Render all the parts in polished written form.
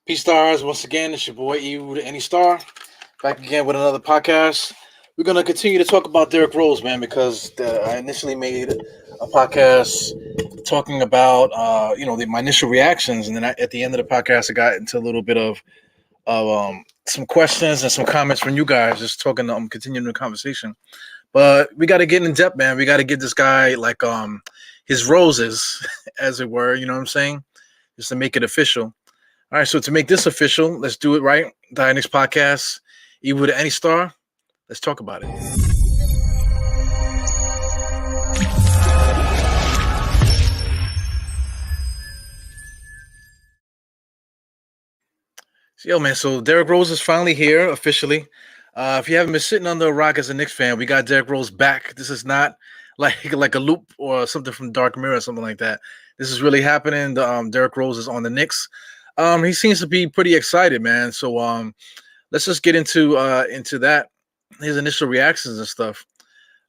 Peace stars, once again, it's your boy E the Any Star, back again with another podcast. We're gonna continue to talk about Derrick Rose, man, because I initially made a podcast talking about my initial reactions, and then at the end of the podcast, I got into a little bit of some questions and some comments from you guys, just talking, continuing the conversation. But we got to get in depth, man. We got to get this guy his roses, as it were. You know what I'm saying? Just to make it official. All right, so to make this official, let's do it right. The next podcast, you with any star. Let's talk about it. Yo, man. So Derrick Rose is finally here officially. If you haven't been sitting under a rock as a Knicks fan, we got Derrick Rose back. This is not like a loop or something from Dark Mirror or something like that. This is really happening. Derrick Rose is on the Knicks. He seems to be pretty excited, man. So let's just get into that, his initial reactions and stuff.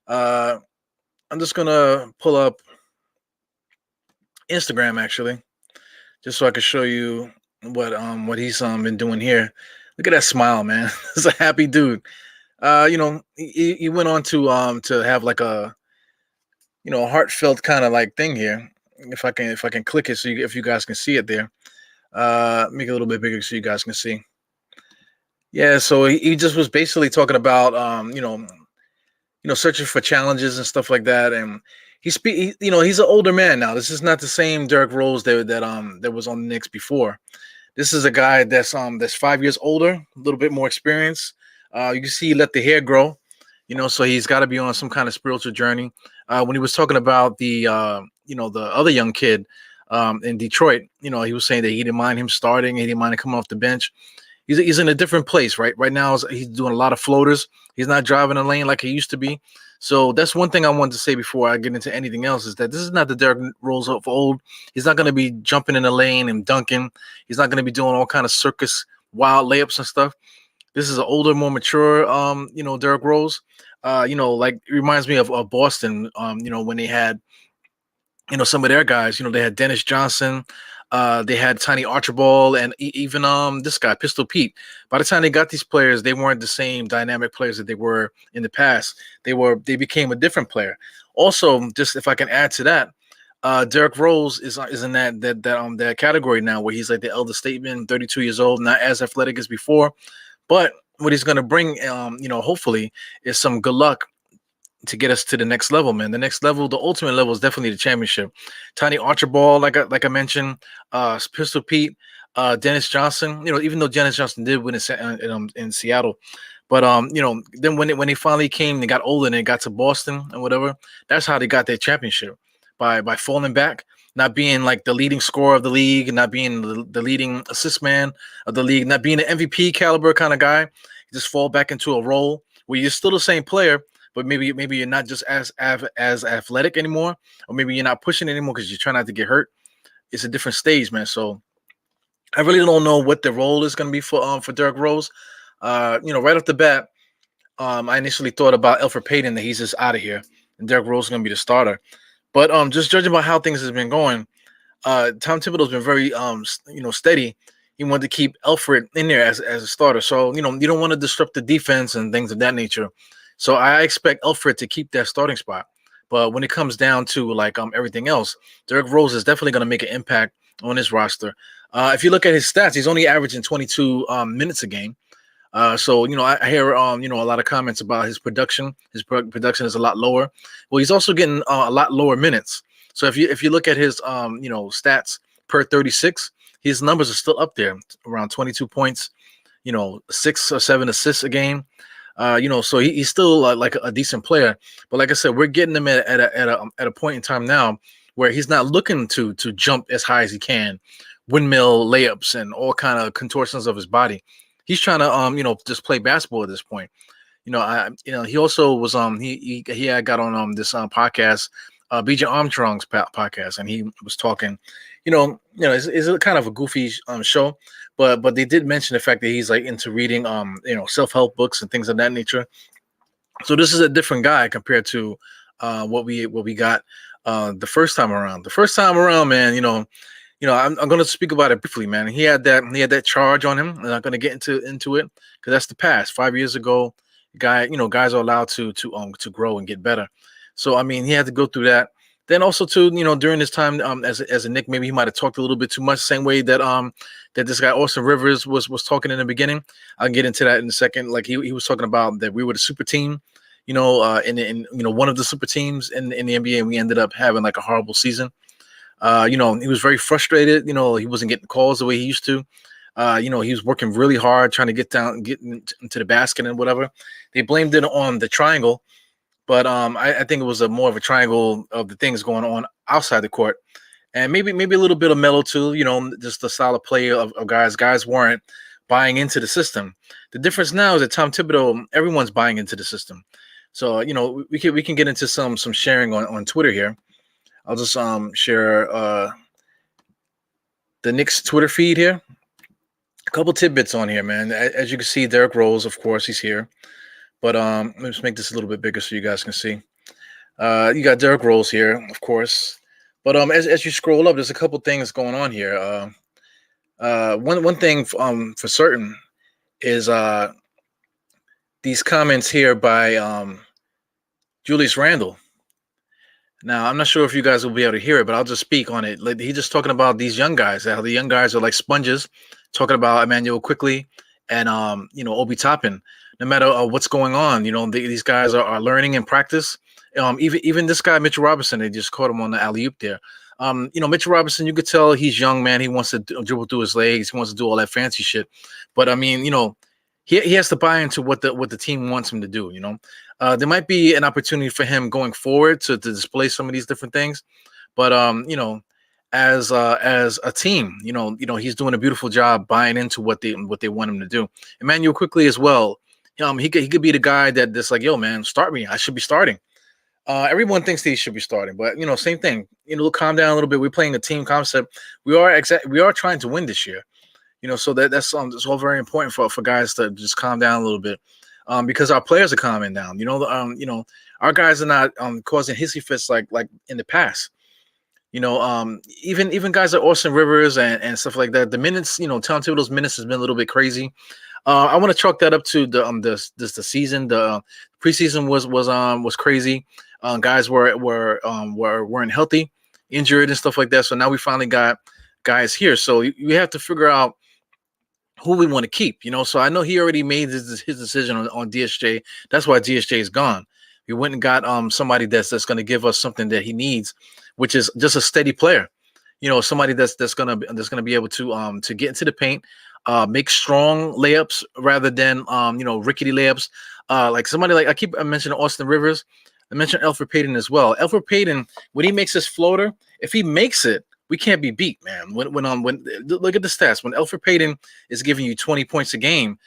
I'm just gonna pull up Instagram actually, just so I can show you what he's been doing here. Look at that smile, man. He's a happy dude. He went on to have like a heartfelt kind of like thing here. If I can click it if you guys can see it there. Make it a little bit bigger so you guys can see. Yeah, so he just was basically talking about searching for challenges and stuff like that. And he's an older man now. This is not the same Derrick Rose that was on the Knicks before. This is a guy that's 5 years older, a little bit more experience. You can see he let the hair grow, so he's got to be on some kind of spiritual journey. When he was talking about the other young kid in Detroit, he was saying that he didn't mind him starting, he didn't mind him coming off the bench. He's in a different place, right? Right now, he's doing a lot of floaters. He's not driving a lane like he used to be. So that's one thing I wanted to say before I get into anything else is that this is not the Derrick Rose of old. He's not going to be jumping in the lane and dunking. He's not going to be doing all kind of circus wild layups and stuff. This is an older, more mature, Derrick Rose. Like it reminds me of Boston, when they had, some of their guys. They had Dennis Johnson. They had Tiny Archibald and even this guy, Pistol Pete. By the time they got these players, they weren't the same dynamic players that they were in the past. They became a different player. Also, just if I can add to that, Derrick Rose is in that category now where he's like the elder statesman, 32 years old, not as athletic as before, but what he's going to bring, hopefully, is some good luck to get us to the next level, man. The next level, the ultimate level, is definitely the championship. Tiny Archibald, like I mentioned, Pistol Pete, Dennis Johnson. Even though Dennis Johnson did win in Seattle, but then when they finally came, they got older and they got to Boston and whatever. That's how they got their championship by falling back, not being like the leading scorer of the league, and not being the leading assist man of the league, not being an MVP caliber kind of guy. You just fall back into a role where you're still the same player, but maybe you're not just as athletic anymore, or maybe you're not pushing anymore because you're trying not to get hurt. It's a different stage, man. So I really don't know what the role is going to be for Derrick Rose. Right off the bat, I initially thought about Elfrid Payton, that he's just out of here, and Derrick Rose is going to be the starter. But just judging by how things have been going, Tom Thibodeau's been very steady. He wanted to keep Elfrid in there as a starter. So you don't want to disrupt the defense and things of that nature. So I expect Elfrid to keep that starting spot. But when it comes down to everything else, Derrick Rose is definitely going to make an impact on his roster. If you look at his stats, he's only averaging 22 minutes a game. So I hear a lot of comments about his production. His production is a lot lower. Well, he's also getting a lot lower minutes. So if you look at his stats per 36, his numbers are still up there, around 22 points, 6 or 7 assists a game. So he's still like a decent player. But like I said, we're getting him at a point in time now where he's not looking to jump as high as he can, windmill layups and all kind of contortions of his body. He's trying to just play basketball at this point. He also was he had got on this podcast, BJ Armstrong's podcast, and he was talking. It's a kind of a goofy show, but they did mention the fact that he's like into reading self-help books and things of that nature. So this is a different guy compared to what we got the first time around. The first time around, man, I'm going to speak about it briefly, man. He had that charge on him. I'm not going to get into it because that's the past. 5 years ago, guys are allowed to grow and get better. So I mean, he had to go through that. Then also too, during this time, as a Knick, maybe he might have talked a little bit too much. Same way that this guy Austin Rivers was talking in the beginning. I'll get into that in a second. Like he was talking about that we were the super team, in one of the super teams in the NBA, and we ended up having like a horrible season. He was very frustrated. He wasn't getting calls the way he used to. He was working really hard trying to get into the basket and whatever. They blamed it on the triangle, but I think it was more of a triangle of the things going on outside the court, and maybe a little bit of mellow too. Just the style of play of guys. Guys weren't buying into the system. The difference now is that Tom Thibodeau, everyone's buying into the system. So we can get into some sharing on Twitter here. I'll just share the Knicks Twitter feed here. A couple tidbits on here, man. As you can see, Derrick Rose, of course, he's here. But let me just make this a little bit bigger so you guys can see. You got Derrick Rose here, of course. But as you scroll up, there's a couple things going on here. One thing for certain is these comments here by Julius Randle. Now, I'm not sure if you guys will be able to hear it, but I'll just speak on it. Like, he's just talking about these young guys, how the young guys are like sponges, talking about Emmanuel Quickly and, Obi Toppin. No matter what's going on, these guys are learning in practice. Even this guy, Mitchell Robinson, they just caught him on the alley-oop there. Mitchell Robinson, you could tell he's young, man. He wants to dribble through his legs. He wants to do all that fancy shit. But, I mean, he has to buy into what the team wants him to do, There might be an opportunity for him going forward to display some of these different things. But, as a team, he's doing a beautiful job buying into what they want him to do. Emmanuel Quickly as well. He could be the guy that's like, yo, man, start me. I should be starting. Everyone thinks that he should be starting, but same thing. Calm down a little bit. We're playing a team concept. We are trying to win this year. So that's all very important for guys to just calm down a little bit, because our players are calming down. Our guys are not causing hissy fits like in the past. Even guys like Austin Rivers and stuff like that. The minutes, Tom Thibodeau's minutes has been a little bit crazy. I want to chalk that up to the season. The preseason was crazy. Guys weren't healthy, injured and stuff like that. So now we finally got guys here. So we have to figure out who we want to keep. So I know he already made his decision on DSJ. That's why DSJ is gone. We went and got somebody that's going to give us something that he needs, which is just a steady player. Somebody that's gonna be able to get into the paint, make strong layups rather than rickety layups. Like somebody like I mentioning Austin Rivers. I mentioned Elfrid Payton as well. Elfrid Payton, when he makes his floater, if he makes it, we can't be beat, man. When look at the stats. When Elfrid Payton is giving you 20 points a game,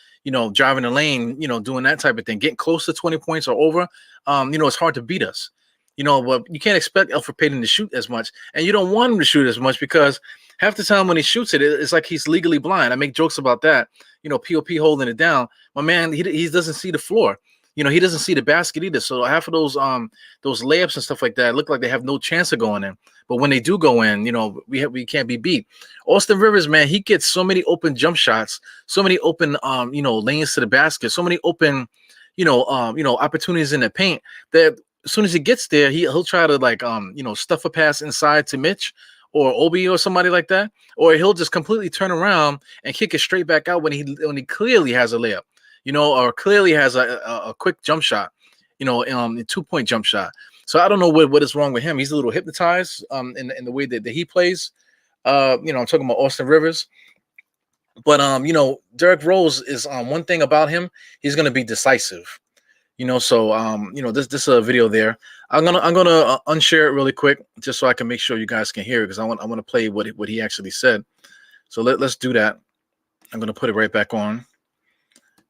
driving the lane, doing that type of thing, getting close to 20 points or over, it's hard to beat us. But you can't expect Elfrid Payton to shoot as much, and you don't want him to shoot as much because half the time when he shoots it, it's like he's legally blind. I make jokes about that. POP holding it down. My man, he doesn't see the floor. He doesn't see the basket either. So half of those layups and stuff like that look like they have no chance of going in. But when they do go in, we can't be beat. Austin Rivers, man, he gets so many open jump shots, so many open lanes to the basket, so many open opportunities in the paint that as soon as he gets there, he'll try to stuff a pass inside to Mitch or Obi or somebody like that, or he'll just completely turn around and kick it straight back out when he clearly has a layup, or clearly has a quick jump shot, a 2-point jump shot. So I don't know what is wrong with him. He's a little hypnotized in the way that he plays. I'm talking about Austin Rivers. But Derrick Rose is one thing about him, he's gonna be decisive. This is a video there. I'm gonna unshare it really quick just so I can make sure you guys can hear it, because I want to play what he actually said. So let's do that. I'm gonna put it right back on.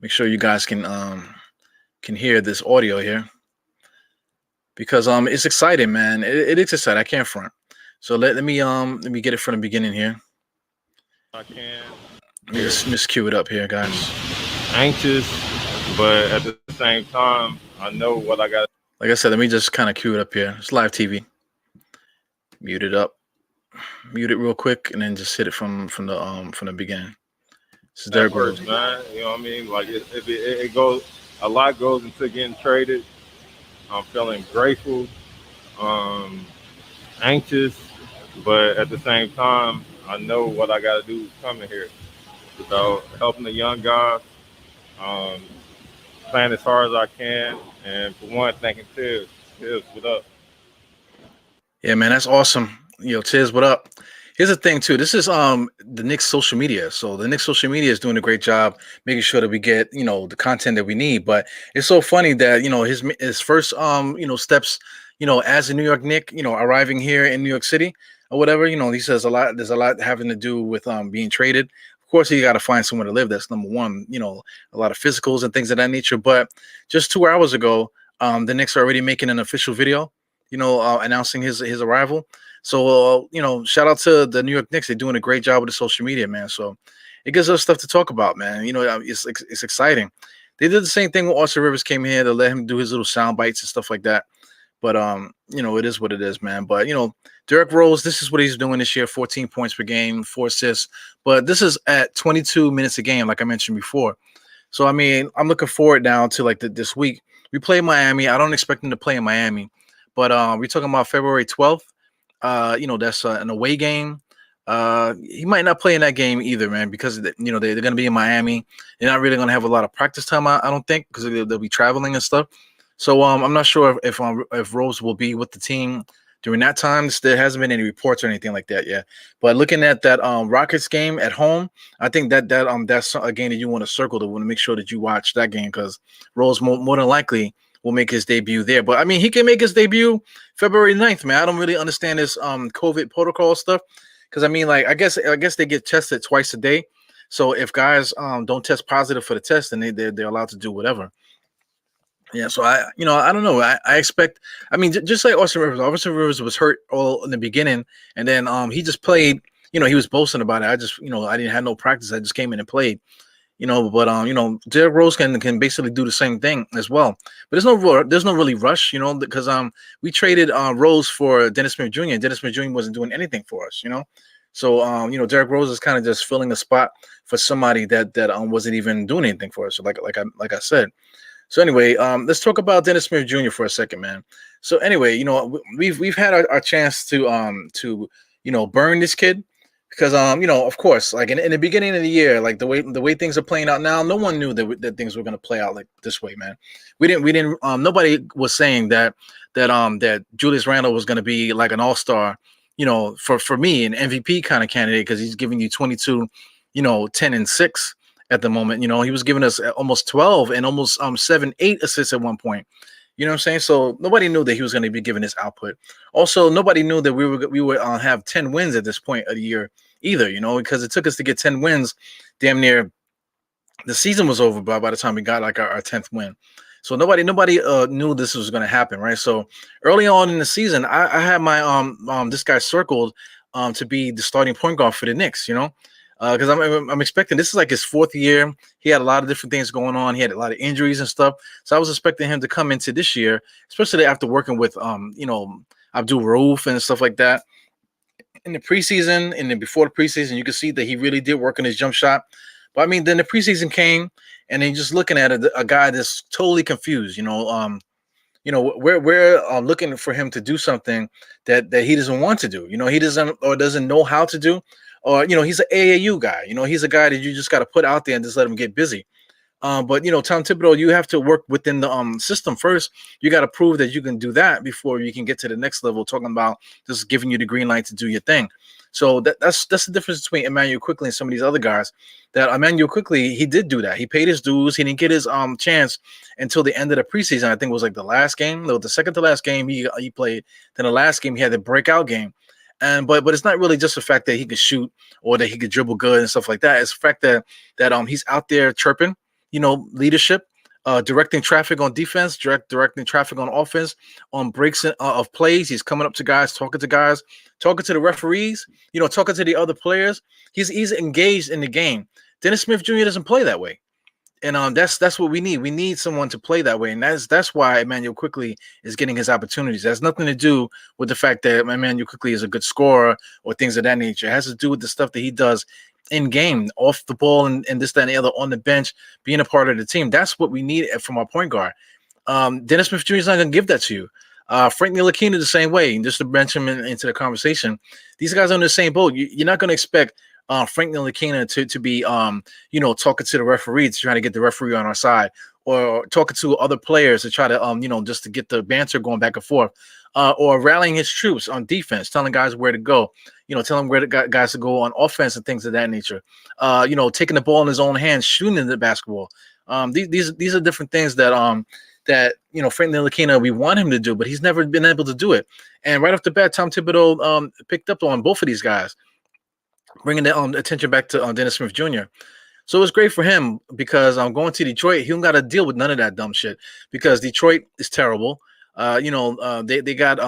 Make sure you guys can hear this audio here, because it's exciting, man. It is exciting. I can't front. So let me get it from the beginning here. I can. Let me just cue it up here, guys. Anxious, but at the same time, I know what I got. Like I said, let me just kind of cue it up here. It's live TV. Mute it up. Mute it real quick and then just hit it from the beginning. This is That Derrick Rose. works, man. You know what I mean? Like it goes, a lot goes into getting traded. I'm feeling grateful, um, anxious, but at the same time, I know what I got to do coming here. So helping the young guys, um, playing as hard as I can, and for one, thanking Tibbs. Tibbs, what up? Yeah, man, that's awesome. Yo, Tiz, what up? Here's the thing too. This is the Knicks social media. So the Knicks social media is doing a great job making sure that we get, the content that we need. But it's so funny that, his first steps, as a New York Knick, arriving here in New York City or whatever, he says a lot there's a lot having to do with being traded. Of course, you got to find somewhere to live. That's number one, a lot of physicals and things of that nature. But just 2 hours ago, the Knicks are already making an official video announcing his arrival. So shout out to the New York Knicks. They're doing a great job with the social media, man. So it gives us stuff to talk about, man. It's exciting. They did the same thing when Austin Rivers came here to let him do his little sound bites and stuff like that. But it is what it is, man. But Derrick Rose, this is what he's doing this year: 14 points per game, 4 assists. But this is at 22 minutes a game, like I mentioned before. So I mean, I'm looking forward now to like this week. We play Miami. I don't expect them to play in Miami, but we're talking about February 12th. That's an away game. He might not play in that game either, man, because they're going to be in Miami. They're not really going to have a lot of practice time, I don't think, because they'll be traveling and stuff. So I'm not sure if Rose will be with the team during that time. There hasn't been any reports or anything like that yet. But looking at that Rockets game at home, I think that's a game that you want to circle to want to make sure that you watch that game, because Rose more than likely will make his debut there. But I mean, he can make his debut February 9th, man. I don't really understand this COVID protocol stuff, because I mean, like I guess they get tested twice a day. So if guys don't test positive for the test, then they're allowed to do whatever. Yeah, so I don't know. I expect. I mean, just like Austin Rivers. Austin Rivers was hurt all in the beginning, and then he just played. He was boasting about it. I just, I didn't have no practice. I just came in and played. But Derrick Rose can basically do the same thing as well. But there's no really rush, because we traded Rose for Dennis Smith Jr. Dennis Smith Jr. wasn't doing anything for us. So Derrick Rose is kind of just filling a spot for somebody that wasn't even doing anything for us. So like I said. So anyway, let's talk about Dennis Smith Jr. for a second, man. So anyway, we've had our chance to burn this kid, because of course, like in the beginning of the year, like the way things are playing out now, no one knew that things were going to play out like this way, man. We didn't nobody was saying that Julius Randle was going to be like an all-star, for me, an MVP kind of candidate, because he's giving you 22, 10 and 6 at the moment. He was giving us almost 12 and almost 7, 8 assists at one point. You know what I'm saying? So nobody knew that he was going to be giving his output. Also, nobody knew that we would have 10 wins at this point of the year either, because it took us to get 10 wins. Damn near the season was over by the time we got like our 10th win. So nobody knew this was going to happen, right? So early on in the season, I had my this guy circled to be the starting point guard for the Knicks, because I'm expecting, this is like his 4th year. He had a lot of different things going on. He had a lot of injuries and stuff. So I was expecting him to come into this year, especially after working with Abdul Rauf and stuff like that in the preseason. And then before the preseason, you could see that he really did work on his jump shot. But I mean, then the preseason came, and then just looking at a guy that's totally confused. We're looking for him to do something that he doesn't want to do. He doesn't know how to do. Or he's an AAU guy. He's a guy that you just got to put out there and just let him get busy. But Tom Thibodeau, you have to work within the system first. You got to prove that you can do that before you can get to the next level. Talking about just giving you the green light to do your thing. So that's the difference between Emmanuel Quickly and some of these other guys. That Emmanuel Quickly, he did do that. He paid his dues. He didn't get his chance until the end of the preseason. I think it was like the last game, the second to last game he played. Then the last game he had the breakout game. But it's not really just the fact that he could shoot or that he could dribble good and stuff like that. It's the fact that he's out there chirping, leadership, directing traffic on defense, directing traffic on offense, on breaks of plays. He's coming up to guys, talking to the referees, talking to the other players. He's engaged in the game. Dennis Smith Jr. doesn't play that way. And that's what we need. We need someone to play that way, and that's why Emmanuel Quickly is getting his opportunities. It has nothing to do with the fact that Emmanuel Quickly is a good scorer or things of that nature. It has to do with the stuff that he does in game, off the ball, and this, that, and the other, on the bench, being a part of the team. That's what we need from our point guard. Dennis Smith Jr. is not going to give that to you. Frank Ntilikina the same way. Just to mention him into the conversation, these guys are in the same boat. You're not going to expect Frank Ntilikina to be talking to the referee, to try to get the referee on our side, or talking to other players to try to just to get the banter going back and forth, or rallying his troops on defense, telling guys where to go, telling where the guys to go on offense and things of that nature. Taking the ball in his own hands, shooting the basketball. These are different things that Frank Ntilikina, we want him to do, but he's never been able to do it. And right off the bat, Tom Thibodeau picked up on both of these guys, bringing the attention back to Dennis Smith Jr. So it's great for him because I'm going to Detroit. He don't got to deal with none of that dumb shit because Detroit is terrible. They got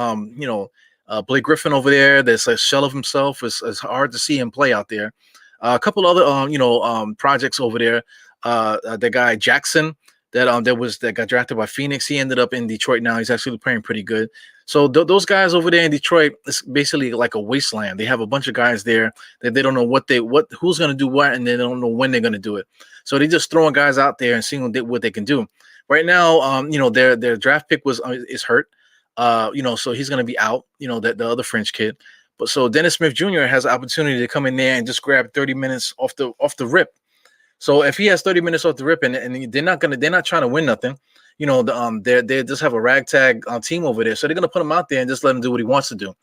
Blake Griffin over there. That's a shell of himself. It's hard to see him play out there. A couple other projects over there. The guy Jackson that got drafted by Phoenix. He ended up in Detroit now. He's actually playing pretty good. So those guys over there in Detroit, it's basically like a wasteland. They have a bunch of guys there that they don't know who's going to do what, and they don't know when they're going to do it. So they just throwing guys out there and seeing what they can do. Right now, their draft pick is hurt. So he's going to be out. That the other French kid. But so Dennis Smith Jr. has an opportunity to come in there and just grab 30 minutes off the rip. So if he has 30 minutes off the rip, and they're not trying to win nothing, they just have a ragtag team over there. So they're gonna put him out there and just let him do what he wants to do.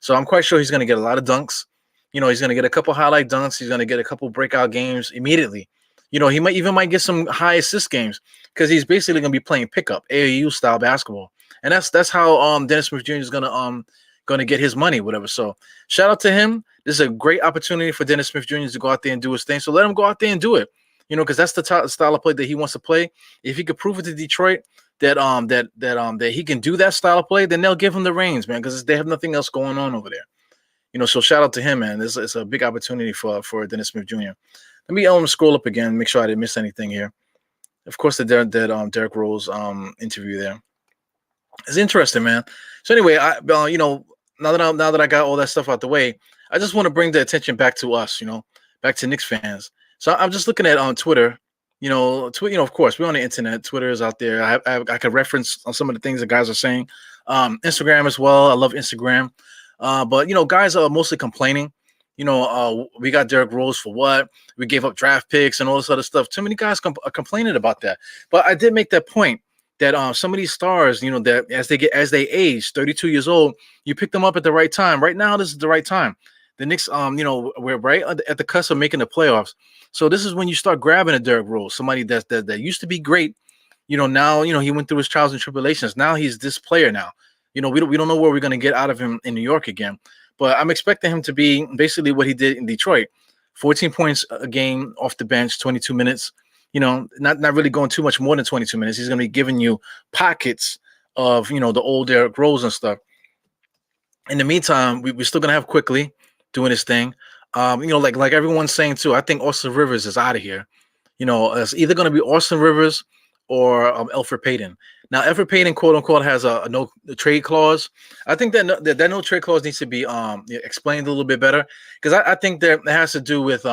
So I'm quite sure he's gonna get a lot of dunks. He's gonna get a couple highlight dunks. He's gonna get a couple breakout games immediately. He might get some high assist games because he's basically gonna be playing pickup AAU style basketball, and that's how Dennis Smith Jr. is gonna get his money, whatever. So shout out to him. This is a great opportunity for Dennis Smith Jr. to go out there and do his thing. So let him go out there and do it. Because that's the style of play that he wants to play. If he could prove it to Detroit that he can do that style of play, then they'll give him the reins, man, because they have nothing else going on over there. So shout out to him, man. It's a big opportunity for Dennis Smith Jr. Let me scroll up again, make sure I didn't miss anything here. Of course, the Derrick Rose interview there. It's interesting, man. So anyway, now that I got all that stuff out the way, I just want to bring the attention back to us, back to Knicks fans. So I'm just looking at on Twitter, of course, we're on the internet. Twitter is out there. I could reference on some of the things that guys are saying. Instagram as well. I love Instagram. But guys are mostly complaining. We got Derrick Rose for what? We gave up draft picks and all this other stuff. Too many guys are complaining about that. But I did make that point that some of these stars, that as they age, 32 years old, you pick them up at the right time. Right now, this is the right time. The Knicks, we're right at the cusp of making the playoffs. So this is when you start grabbing a Derrick Rose, somebody that used to be great. Now, he went through his trials and tribulations. Now he's this player now. We don't know what we're going to get out of him in New York again. But I'm expecting him to be basically what he did in Detroit. 14 points a game off the bench, 22 minutes. Not really going too much more than 22 minutes. He's going to be giving you pockets of, the old Derrick Rose and stuff. In the meantime, we're still going to have Quickly doing his thing. Like everyone's saying too, I think Austin Rivers is out of here. It's either going to be Austin Rivers or Elfrid Payton. Now, Elfrid Payton, quote unquote, has a no trade clause. I think that no trade clause needs to be explained a little bit better because I think that it has to do with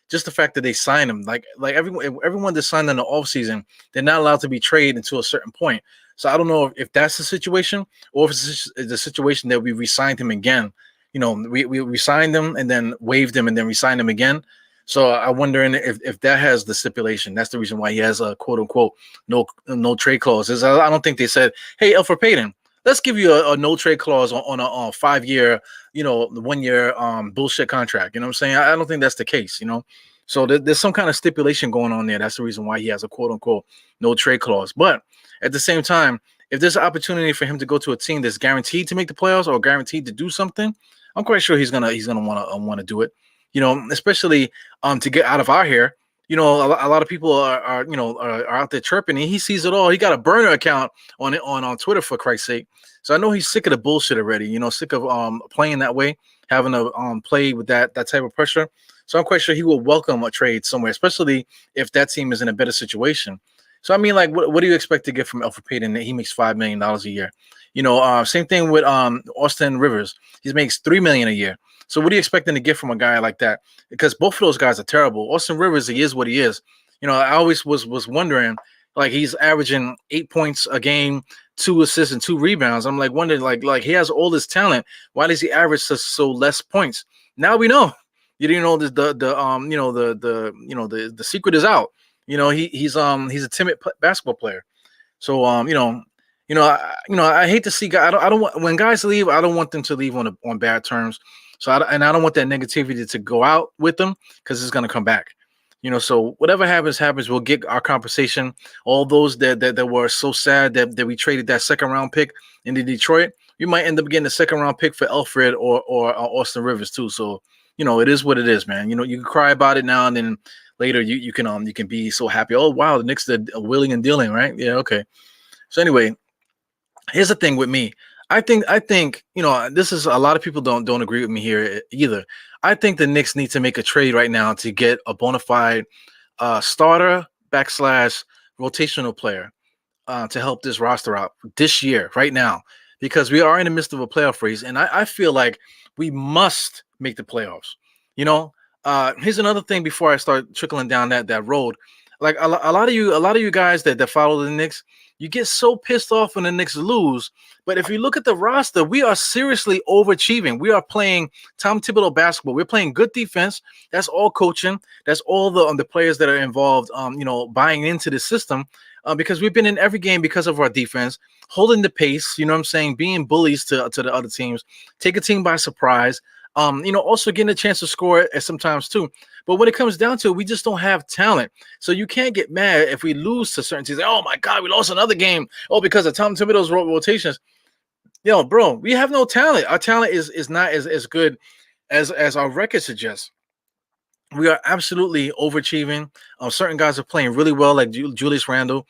just the fact that they signed him. Like everyone that signed in the offseason, they're not allowed to be traded until a certain point. So I don't know if that's the situation or if it's the situation that we re-signed him again. We signed him and then waived him and then re-signed him again. So I'm wondering if that has the stipulation. That's the reason why he has a quote unquote no trade clause. I don't think they said, hey, Elfrid Payton, let's give you a no trade clause on a 5-year, 1 year bullshit contract. You know what I'm saying? I don't think that's the case, So there's some kind of stipulation going on there. That's the reason why he has a quote unquote no trade clause. But at the same time, if there's an opportunity for him to go to a team that's guaranteed to make the playoffs or guaranteed to do something, I'm quite sure he's gonna want to do it. Especially to get out of our hair. A lot of people are out there chirping, and he sees it all. He got a burner account on Twitter, for Christ's sake. So I know he's sick of the bullshit already. Sick of playing that way. having to play with that type of pressure. So I'm quite sure he will welcome a trade somewhere, especially if that team is in a better situation. So I mean, like, what do you expect to get from Alfred Payton? That he makes $5 million a year. Same thing with Austin Rivers. He makes $3 million a year. So what are you expecting to get from a guy like that? Because both of those guys are terrible. Austin Rivers, he is what he is. I always was wondering, like, he's averaging 8 points a game, 2 assists and 2 rebounds. I'm like wondering, like he has all this talent. Why does he average so less points? Now we know. You didn't know the secret is out. He's a timid basketball player. So I hate to see guys. I don't want when guys leave. I don't want them to leave on bad terms. So I don't want that negativity to go out with them because it's gonna come back. So whatever happens. We'll get our compensation. All those that were so sad that we traded that second round pick into Detroit, we might end up getting a second round pick for Alfred or Austin Rivers too. So it is what it is, man. You can cry about it now and then. Later, you can be so happy. Oh wow, the Knicks are willing and dealing, right? Yeah, okay. So anyway, here's the thing with me. I think this is a lot of people don't agree with me here either. I think the Knicks need to make a trade right now to get a bona fide starter backslash rotational player to help this roster out this year, right now, because we are in the midst of a playoff race, and I feel like we must make the playoffs. Here's another thing before I start trickling down that road. Like a lot of you guys that follow the Knicks, you get so pissed off when the Knicks lose. But if you look at the roster, we are seriously overachieving. We are playing Tom Thibodeau basketball. We're playing good defense. That's all coaching. That's all the players that are involved. Buying into the system because we've been in every game because of our defense, holding the pace. You know what I'm saying? Being bullies to the other teams, take a team by surprise. Also getting a chance to score at sometimes too. But when it comes down to it, we just don't have talent. So you can't get mad if we lose to certain teams. Oh my God, we lost another game. Oh, because of Tom Thibodeau's rotations. Bro, we have no talent. Our talent is not as good as our record suggests. We are absolutely overachieving. Certain guys are playing really well, like Julius Randle.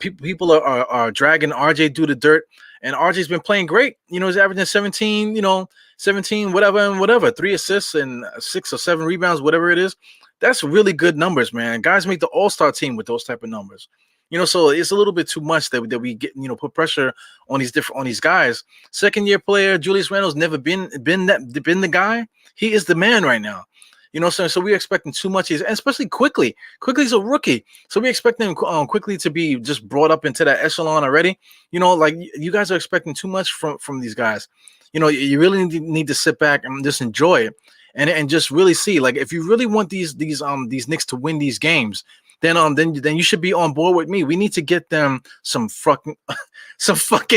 People are dragging RJ through the dirt, and RJ's been playing great. He's averaging 17, 17, whatever, 3 assists and 6 or 7 rebounds, whatever it is. That's really good numbers, man. Guys make the all-star team with those type of numbers. So it's a little bit too much that we get, put pressure on these guys. Second year player, Julius Randle's never been the guy. He is the man right now. So we're expecting too much, and especially quickly. Quickly's a rookie, so we expect him quickly to be just brought up into that echelon already. Like you guys are expecting too much from these guys. You really need to sit back and just enjoy it, and just really see, like, if you really want these Knicks to win these games, then you should be on board with me. We need to get them some fucking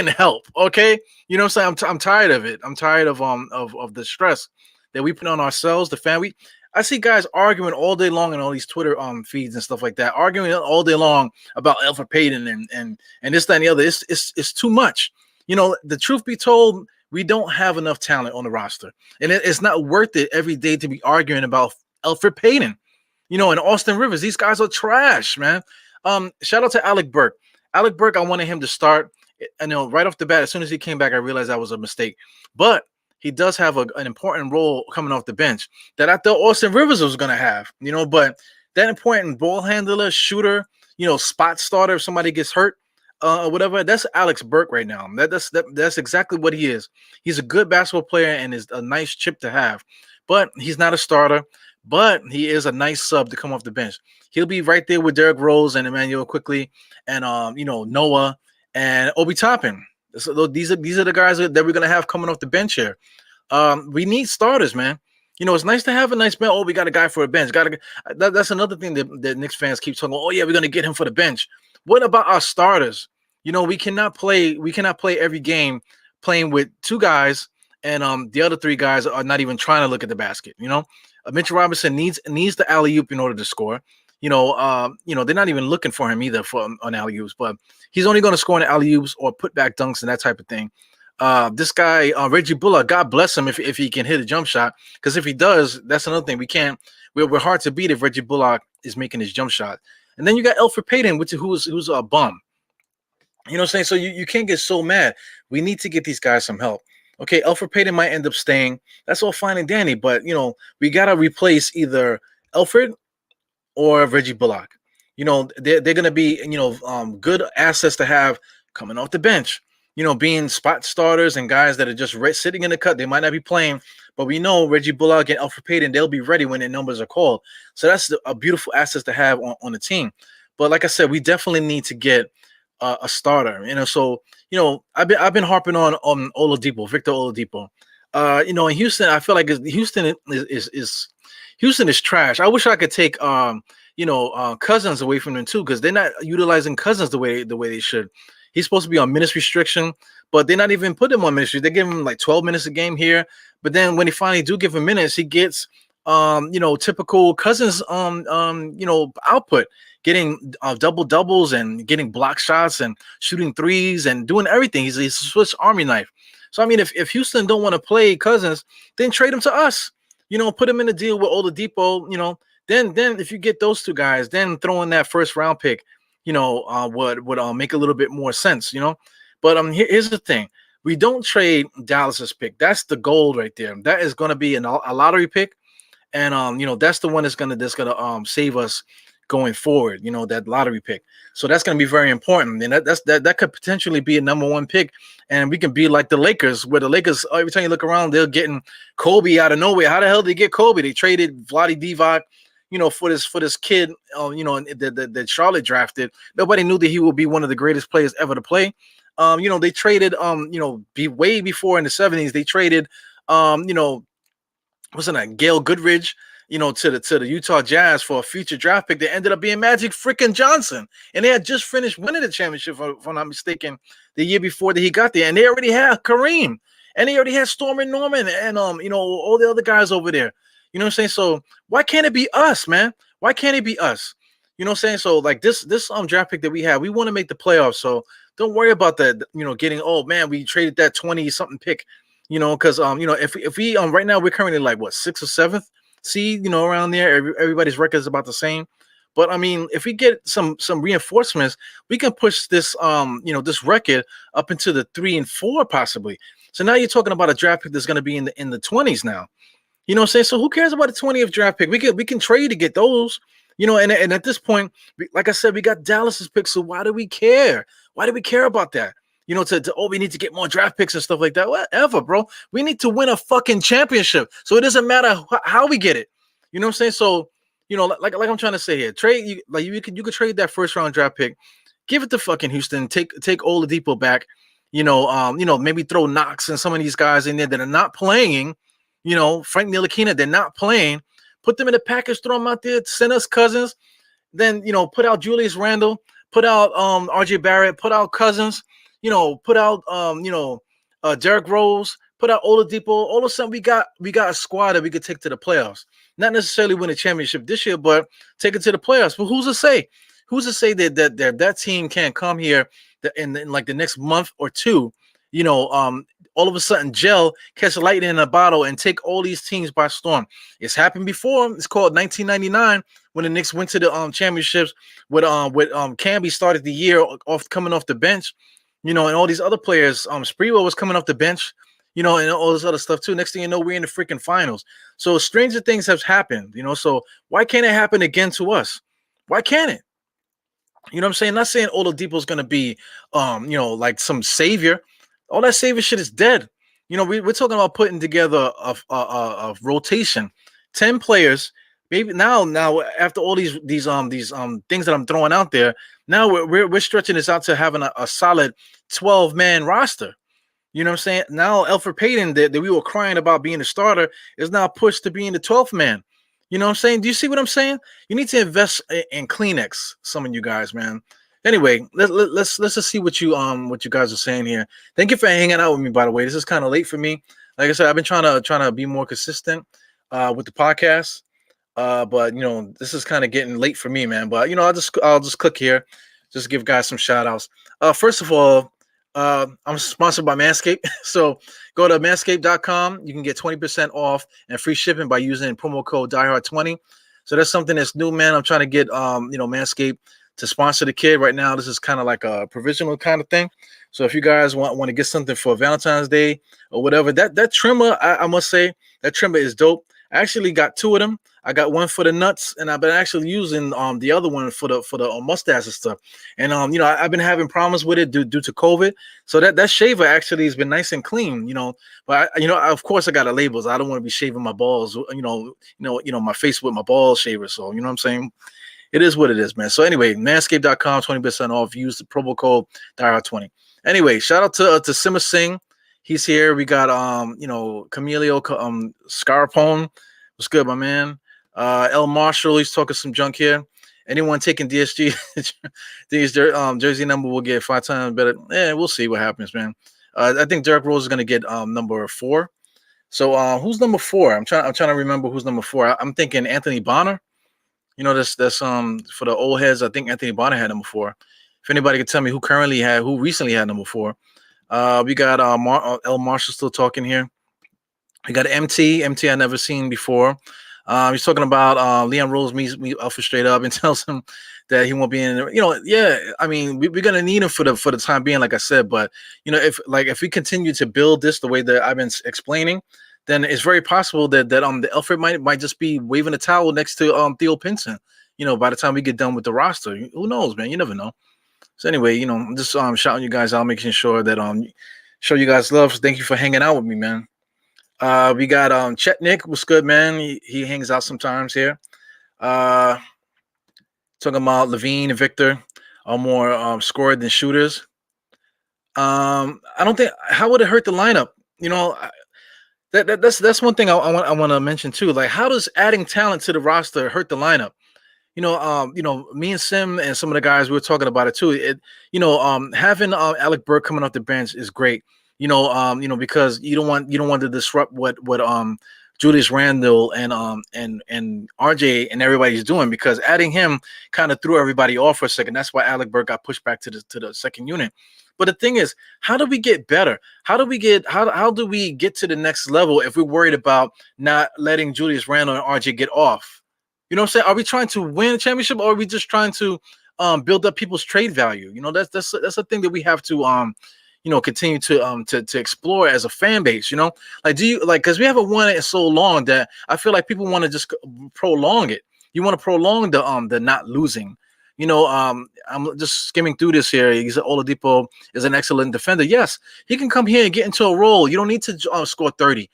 help, okay? You know what I'm saying? I'm tired of it. I'm tired of the stress that we put on ourselves, the fan. I see guys arguing all day long on all these Twitter feeds and stuff like that, arguing all day long about Alfred Payton and this, that, and the other. It's too much. The truth be told, we don't have enough talent on the roster, and it's not worth it every day to be arguing about Alfred Payton. And Austin Rivers. These guys are trash, man. Shout out to Alec Burke. Alec Burke, I wanted him to start. Right off the bat, as soon as he came back, I realized that was a mistake. But he does have an important role coming off the bench that I thought Austin Rivers was going to have, but that important ball handler, shooter, spot starter, if somebody gets hurt, or whatever, that's Alex Burke right now. That's exactly what he is. He's a good basketball player and is a nice chip to have, but he's not a starter, but he is a nice sub to come off the bench. He'll be right there with Derrick Rose and Emmanuel Quickly and, Noah and Obi Toppin. So these are the guys that we're gonna have coming off the bench here. We need starters, man. It's nice to have a nice bench. Oh, we got a guy for a bench. That's another thing that Knicks fans keep talking. Oh yeah, we're gonna get him for the bench. What about our starters? We cannot play every game playing with 2 guys and the other 3 guys are not even trying to look at the basket. Mitchell Robinson needs the alley-oop in order to score. They're not even looking for him either on alley-oops, but he's only going to score on alley-oops or put back dunks and that type of thing. This guy, Reggie Bullock, God bless him if he can hit a jump shot, because if he does, that's another thing. We're hard to beat if Reggie Bullock is making his jump shot. And then you got Alfred Payton, who's a bum. You know what I'm saying? So you can't get so mad. We need to get these guys some help. Okay, Alfred Payton might end up staying. That's all fine and dandy, but we gotta replace either Alfred or Reggie Bullock. They're gonna be good assets to have coming off the bench. Being spot starters and guys that are just sitting in the cut. They might not be playing, but we know Reggie Bullock and Alfred Payton, they'll be ready when their numbers are called. So that's a beautiful asset to have on the team. But like I said, we definitely need to get a starter. So I've been harping on Oladipo, Victor Oladipo. In Houston, I feel like Houston is Houston is trash. I wish I could take Cousins away from them too, because they're not utilizing Cousins the way they should. He's supposed to be on minutes restriction, but they're not even putting him on minutes. They give him like 12 minutes a game here, but then when they finally do give him minutes, he gets typical Cousins output, getting double doubles and getting block shots and shooting threes and doing everything. He's a Swiss Army knife. So I mean, if Houston don't want to play Cousins, then trade him to us. Put him in a deal with Oladipo. Then if you get those two guys, then throwing that first round pick, would make a little bit more sense. But here's the thing: we don't trade Dallas's pick. That's the gold right there. That is going to be a lottery pick, and that's the one that's gonna save us going forward. That lottery pick. So that's going to be very important, and that could potentially be a number one pick, and we can be like the Lakers, where the Lakers every time you look around, they're getting Kobe out of nowhere. How the hell did they get Kobe? They traded Vlade Divac, for this kid, that Charlotte drafted. Nobody knew that he would be one of the greatest players ever to play. They traded, be way before in the 70s. They traded, what's that? Gail Goodrich, to the Utah Jazz for a future draft pick that ended up being Magic freaking Johnson. And they had just finished winning the championship, if I'm not mistaken, the year before that he got there. And they already had Kareem, and they already had Storm and Norman, and all the other guys over there. You know what I'm saying? So why can't it be us, man? Why can't it be us? You know what I'm saying? So like this draft pick that we have, we want to make the playoffs. So don't worry about that, getting, oh man, we traded that 20-something pick, because if we right now we're currently like what, 6th or 7th seed, around there. Everybody's record is about the same. But I mean, if we get some reinforcements, we can push this this record up into the 3 and 4 possibly. So now you're talking about a draft pick that's going to be in the 20s now. You know what I'm saying? So who cares about the 20th draft pick? We can trade to get those, and at this point, like I said, we got Dallas's pick. So why do we care? Why do we care about that? We need to get more draft picks and stuff like that. Whatever, bro. We need to win a fucking championship. So it doesn't matter how we get it. You know what I'm saying? So, like I'm trying to say here, trade, you could trade that first round draft pick, give it to fucking Houston, take Oladipo back, maybe throw Knox and some of these guys in there that are not playing. Frank Ntilikina, they're not playing. Put them in the package, throw them out there, send us Cousins. Then, put out Julius Randle, put out RJ Barrett, put out Cousins, put out Derrick Rose, put out Oladipo. All of a sudden, we got a squad that we could take to the playoffs. Not necessarily win a championship this year, but take it to the playoffs. But who's to say? Who's to say that team can't come here in like the next month or two? All of a sudden gel, catch lightning in a bottle, and take all these teams by storm. It's happened before. It's called 1999 when the Knicks went to the championships with Camby started the year coming off the bench, and all these other players. Sprewell was coming off the bench, and all this other stuff too. Next thing you know, we're in the freaking finals. So stranger things have happened, So why can't it happen again to us? Why can't it? You know what I'm saying? Not saying Oladipo's gonna be like some savior. All that savior shit is dead. We're talking about putting together a rotation, 10 players. Maybe now after all these things that I'm throwing out there, now we're stretching this out to having a solid 12-man roster. You know what I'm saying? Now Alfred Payton that we were crying about being the starter is now pushed to being the 12th man. You know what I'm saying? Do you see what I'm saying? You need to invest in Kleenex, some of you guys, man. Anyway, let's just see what you guys are saying here. Thank you for hanging out with me, by the way. This is kind of late for me. Like I said, I've been trying to be more consistent with the podcast. But this is kind of getting late for me, man. But I'll just click here, just give guys some shout outs. First of all, I'm sponsored by Manscaped. So go to manscaped.com. You can get 20% off and free shipping by using promo code diehard20. So that's something that's new, man. I'm trying to get Manscaped to sponsor the kid right now. This is kind of like a provisional kind of thing. So if you guys want to get something for Valentine's Day or whatever, that trimmer, I must say, that trimmer is dope. I actually got two of them. I got one for the nuts, and I've been actually using the other one for the mustache and stuff. And I've been having problems with it due to COVID. So that shaver actually has been nice and clean. But of course I got the labels. I don't want to be shaving my balls. My face with my ball shaver. So you know what I'm saying. It is what it is, man. So anyway, manscaped.com, 20% off. Use the promo code DIEHARD20. Anyway, shout out to Simmer Singh. He's here. We got Camilio Scarpone. What's good, my man? L Marshall, he's talking some junk here. Anyone taking DSG jersey number will get 5 times better. Yeah, we'll see what happens, man. I think Derrick Rose is gonna get number 4. So who's number 4? I'm trying to remember who's number 4. I'm thinking Anthony Bonner. That's for the old heads. I think Anthony Bonner had number 4. If anybody could tell me who recently had number 4. We got L Marshall still talking here. We got MT I never seen before. He's talking about Leon Rose meets me Alpha straight up and tells him that he won't be in there. Yeah, I mean, we're gonna need him for the time being, like I said. But if we continue to build this the way that I've been explaining, then it's very possible that the Alfred might just be waving a towel next to Theo Pinson. By the time we get done with the roster, who knows, man? You never know. So anyway, I'm just shouting you guys out, making sure that show you guys love. So thank you for hanging out with me, man. We got Chet Nick. What's good, man? He hangs out sometimes here. Talking about Levine and Victor are more scored than shooters. I don't think. How would it hurt the lineup? That's one thing I want to mention too. Like, how does adding talent to the roster hurt the lineup? Me and Sim and some of the guys, we were talking about it too. Having Alec Burke coming off the bench is great. Because you don't want to disrupt what Julius Randle and RJ and everybody's doing, because adding him kind of threw everybody off for a second. That's why Alec Burke got pushed back to the second unit. But the thing is, how do we get better? How do we get to the next level if we're worried about not letting Julius Randle and RJ get off? You know what I'm saying? Are we trying to win a championship, or are we just trying to build up people's trade value? That's a thing that we have to continue to explore as a fan base. Because we haven't won it in so long that I feel like people want to just prolong it. You want to prolong the not losing. I'm just skimming through this here. He said Oladipo is an excellent defender. Yes, he can come here and get into a role. You don't need to score 30.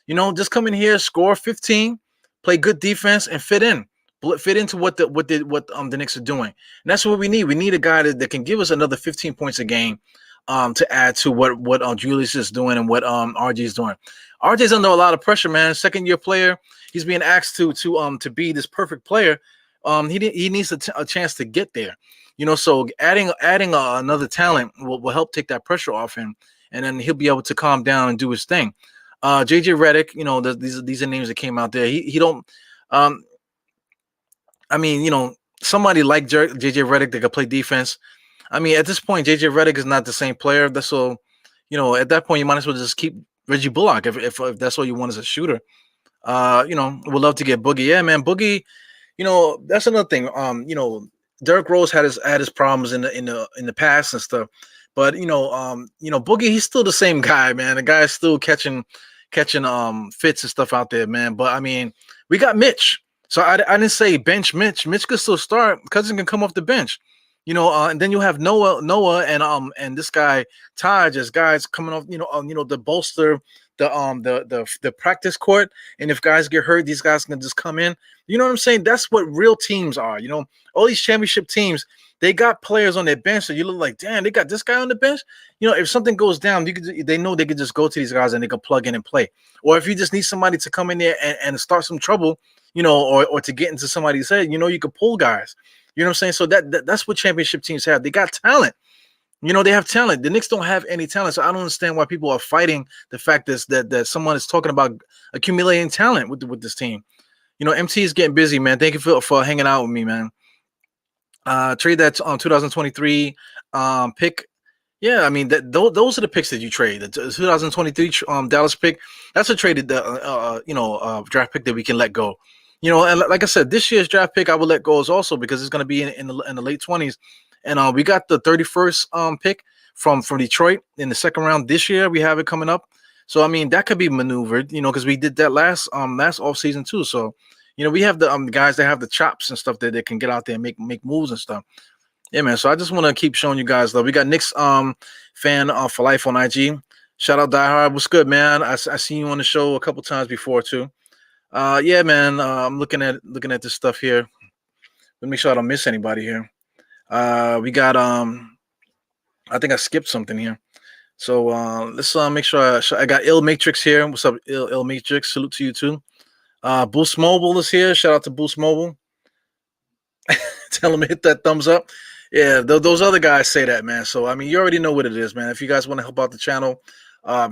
Just come in here, score 15, play good defense, and fit into what the Knicks are doing. And that's what we need. We need a guy that can give us another 15 points a game to add to what Julius is doing and what RJ is doing. RJ's under a lot of pressure, man. Second-year player. He's being asked to be this perfect player. He needs a chance to get there. So adding another talent will help take that pressure off him, and then he'll be able to calm down and do his thing. JJ Redick, these are names that came out there. He don't. Somebody like JJ Redick that can play defense. I mean, at this point, JJ Redick is not the same player. That's so, at that point, you might as well just keep Reggie Bullock if that's all you want as a shooter. We'd love to get Boogie. Yeah, man, Boogie. That's another thing. Derrick Rose had his problems in the past and stuff, but Boogie, he's still the same guy, man. The guy's still catching fits and stuff out there, man. But I mean, we got Mitch, so I didn't say bench Mitch. Mitch could still start. Cousin can come off the bench. And then you have Noah and this guy Taj as guys coming off, to bolster the practice court. And if guys get hurt, these guys can just come in. You know what I'm saying? That's what real teams are. All these championship teams, they got players on their bench. So you look like, damn, they got this guy on the bench. If something goes down, they know they could just go to these guys and they can plug in and play. Or if you just need somebody to come in there and start some trouble, or to get into somebody's head, you could pull guys. You know what I'm saying? So that's what championship teams have. They got talent. They have talent. The Knicks don't have any talent. So I don't understand why people are fighting the fact that someone is talking about accumulating talent with this team. MT is getting busy, man. Thank you for hanging out with me, man. Trade that 2023 pick. Yeah, I mean those are the picks that you trade. The 2023 Dallas pick. That's a traded draft pick that we can let go. And like I said, this year's draft pick I will let go also because it's going to be in the late 20s, and we got the 31st pick from Detroit in the second round this year. We have it coming up. So I mean that could be maneuvered, because we did that last off season too. So we have the guys that have the chops and stuff that they can get out there and make moves and stuff. Yeah, man. So I just want to keep showing you guys love. We got Knicks fan for life on IG. Shout out Die Hard. What's good, man? I seen you on the show a couple times before too. Yeah, man. I'm looking at this stuff here. Let me make sure I don't miss anybody here. We got I think I skipped something here. So let's make sure I got Ill Matrix here. What's up, Ill Matrix? Salute to you too. Boost Mobile is here. Shout out to Boost Mobile. Tell them to hit that thumbs up. Yeah, those other guys say that, man. So I mean, you already know what it is, man. If you guys want to help out the channel,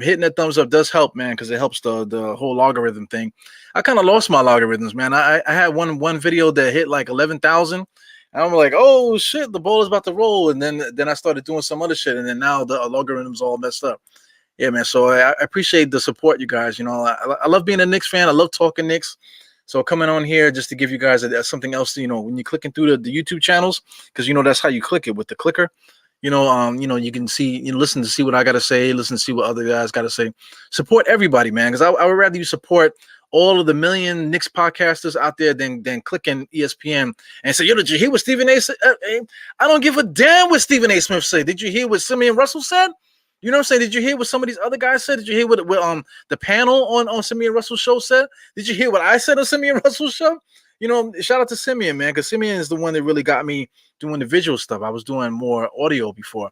hitting that thumbs up does help, man, because it helps the whole logarithm thing. I kind of lost my logarithms, man. I had one video that hit like 11,000. And I'm like, oh shit, the ball is about to roll, and then I started doing some other shit, and then now the logarithm's all messed up. Yeah, man. So I appreciate the support, you guys. I love being a Knicks fan. I love talking Knicks. So coming on here just to give you guys something else, when you're clicking through the YouTube channels, because that's how you click it with the clicker. You can see, listen to see what I gotta say, listen to see what other guys gotta say. Support everybody, man, because I would rather you support all of the million Knicks podcasters out there than clicking ESPN and say, yo, did you hear what Stephen A. said? I don't give a damn what Stephen A. Smith said. Did you hear what Simeon Russell said? You know what I'm saying? Did you hear what some of these other guys said? Did you hear what the panel on Simeon Russell's show said? Did you hear what I said on Simeon Russell's show? Shout out to Simeon, man, because Simeon is the one that really got me doing the visual stuff. I was doing more audio before,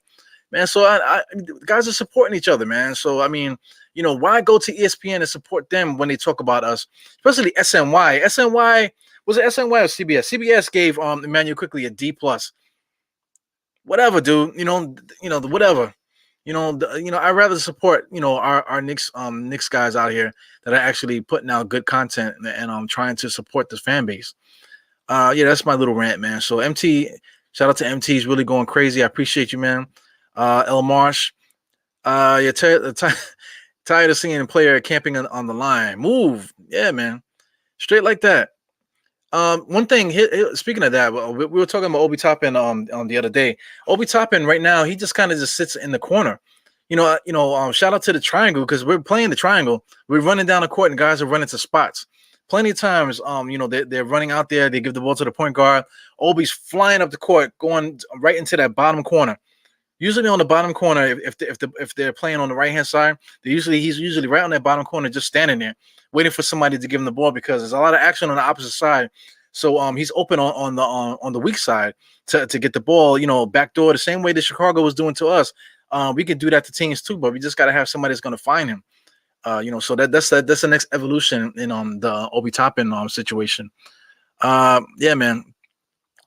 man. So I guys are supporting each other, man. So I mean, why go to ESPN and support them when they talk about us, especially SNY? SNY, was it SNY or CBS? CBS gave Emmanuel Quickly a D+. Whatever, dude. Whatever. I'd rather support, our Knicks guys out here that are actually putting out good content and trying to support this fan base. Yeah, that's my little rant, man. So MT, shout out to MT, he's really going crazy. I appreciate you, man. El Marsh, yeah, tired of seeing a player camping on the line. Move, yeah, man, straight like that. One thing, speaking of that, we were talking about Obi Toppin on the other day. Obi Toppin right now, he just kind of just sits in the corner. Shout out to the triangle, because we're playing the triangle. We're running down the court and guys are running to spots. Plenty of times, they're running out there. They give the ball to the point guard. Obi's flying up the court, going right into that bottom corner. Usually on the bottom corner, if they're playing on the right hand side, he's usually right on that bottom corner, just standing there, waiting for somebody to give him the ball, because there's a lot of action on the opposite side. So he's open on the weak side to get the ball, backdoor, the same way that Chicago was doing to us. We can do that to teams too, but we just got to have somebody that's going to find him. So that's the next evolution in the Obi Toppin situation. Yeah, man,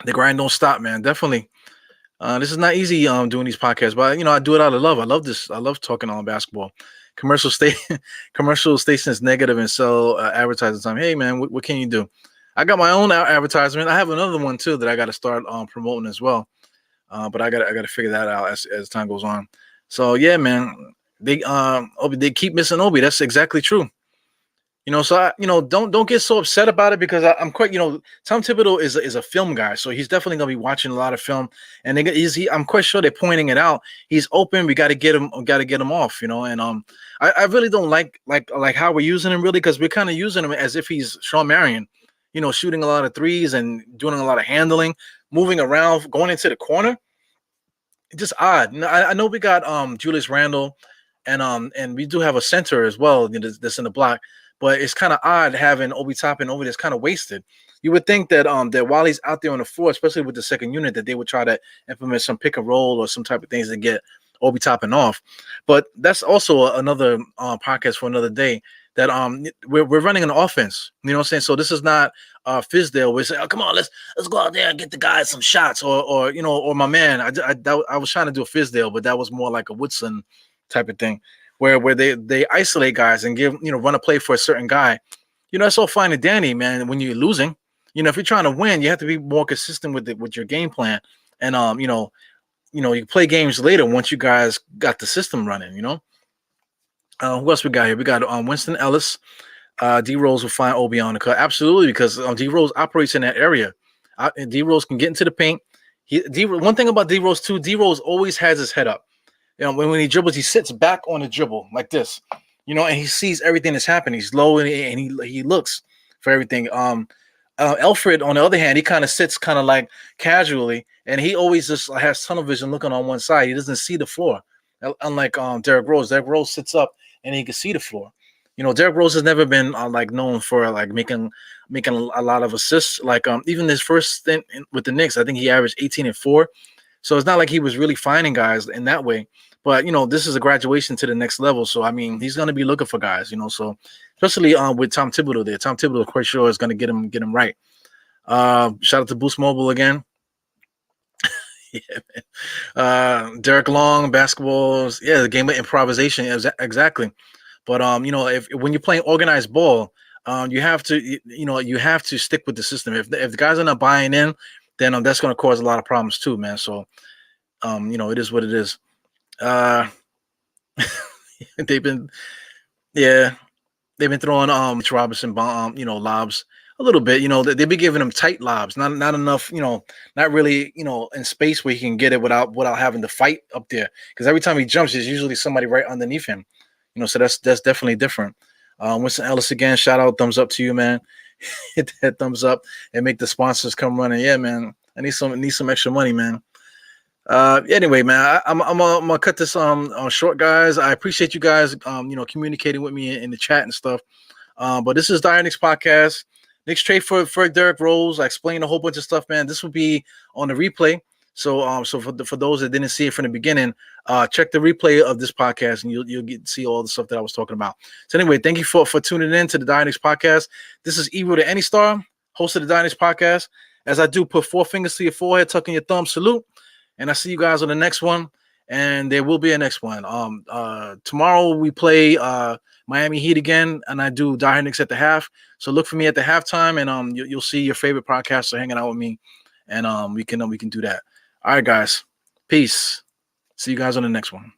the grind don't stop, man. Definitely. This is not easy doing these podcasts, but I do it out of love. I love this. I love talking on basketball. Commercial stations negative and sell advertising time. Hey, man, what can you do? I got my own advertisement. I have another one too that I got to start promoting as well. But I got to figure that out as time goes on. So yeah, man, they keep missing Obi. That's exactly true. So I, don't get so upset about it, because I'm quite, Tom Thibodeau is a film guy, so he's definitely gonna be watching a lot of film, and I'm quite sure they're pointing it out. He's open. We got to get him off, and I really don't like how we're using him, really, because we're kind of using him as if he's Sean Marion, shooting a lot of threes and doing a lot of handling, moving around, going into the corner. It's just odd. I know we got Julius Randle, and we do have a center as well that's in the block. But it's kind of odd having Obi Toppin over that's kind of wasted. You would think that that while he's out there on the floor, especially with the second unit, that they would try to implement some pick and roll or some type of things to get Obi Toppin off. But that's also another podcast for another day. That we're running an offense. You know what I'm saying? So this is not Fizdale. We say, oh, come on, let's go out there and get the guys some shots, or my man. I was trying to do a Fizdale, but that was more like a Woodson type of thing. Where they isolate guys and give, run a play for a certain guy. That's all fine and dandy, man. When you're losing, if you're trying to win, you have to be more consistent with your game plan. And you play games later once you guys got the system running. Who else we got here? We got Winston Ellis. D Rose will find Obi on the cut. Absolutely, because D Rose operates in that area. D Rose can get into the paint. One thing about D Rose too, D Rose always has his head up. when he dribbles, he sits back on the dribble like this, and he sees everything that's happening. He's low and he looks for everything. Alfred, on the other hand, he kind of sits kind of like casually, and he always just has tunnel vision looking on one side. He doesn't see the floor. Unlike Derrick Rose. Derrick Rose sits up and he can see the floor. Derrick Rose has never been like known for like making a lot of assists. Like even his first stint with the Knicks, I think he averaged 18 and 4. So it's not like he was really finding guys in that way. But this is a graduation to the next level. So I mean, he's going to be looking for guys. So especially with Tom Thibodeau there. Tom Thibodeau, quite sure, is going to get him right. Shout out to Boost Mobile again. Yeah, man. Derek Long, basketballs. Yeah, the game of improvisation. Exactly. But if when you're playing organized ball, you have to stick with the system. If the guys are not buying in, then that's going to cause a lot of problems too, man. So it is what it is. They've been throwing Mitch Robinson lobs a little bit. They've been giving him tight lobs, not enough, not really, in space where he can get it without having to fight up there. Because every time he jumps, there's usually somebody right underneath him. So that's definitely different. Winston Ellis again, shout out, thumbs up to you, man. Hit that thumbs up and make the sponsors come running. Yeah, man. I need some extra money, man. Anyway, man, I'm gonna cut this short, guys. I appreciate you guys communicating with me in the chat and stuff. But this is Dire Knicks podcast. Knicks trade for Derrick Rose. I explained a whole bunch of stuff, man. This will be on the replay. So for those that didn't see it from the beginning, check the replay of this podcast and you'll get to see all the stuff that I was talking about. So anyway, thank you for tuning in to the Dire Knicks podcast. This is Ebro the Any Star, host of the Dire Knicks podcast. As I do, put 4 fingers to your forehead, tuck in your thumb, salute. And I see you guys on the next one, and there will be a next one. Tomorrow we play Miami Heat again, and I do Dire Knicks at the half. So look for me at the halftime, and you'll see your favorite podcaster hanging out with me, and we can do that. All right, guys. Peace. See you guys on the next one.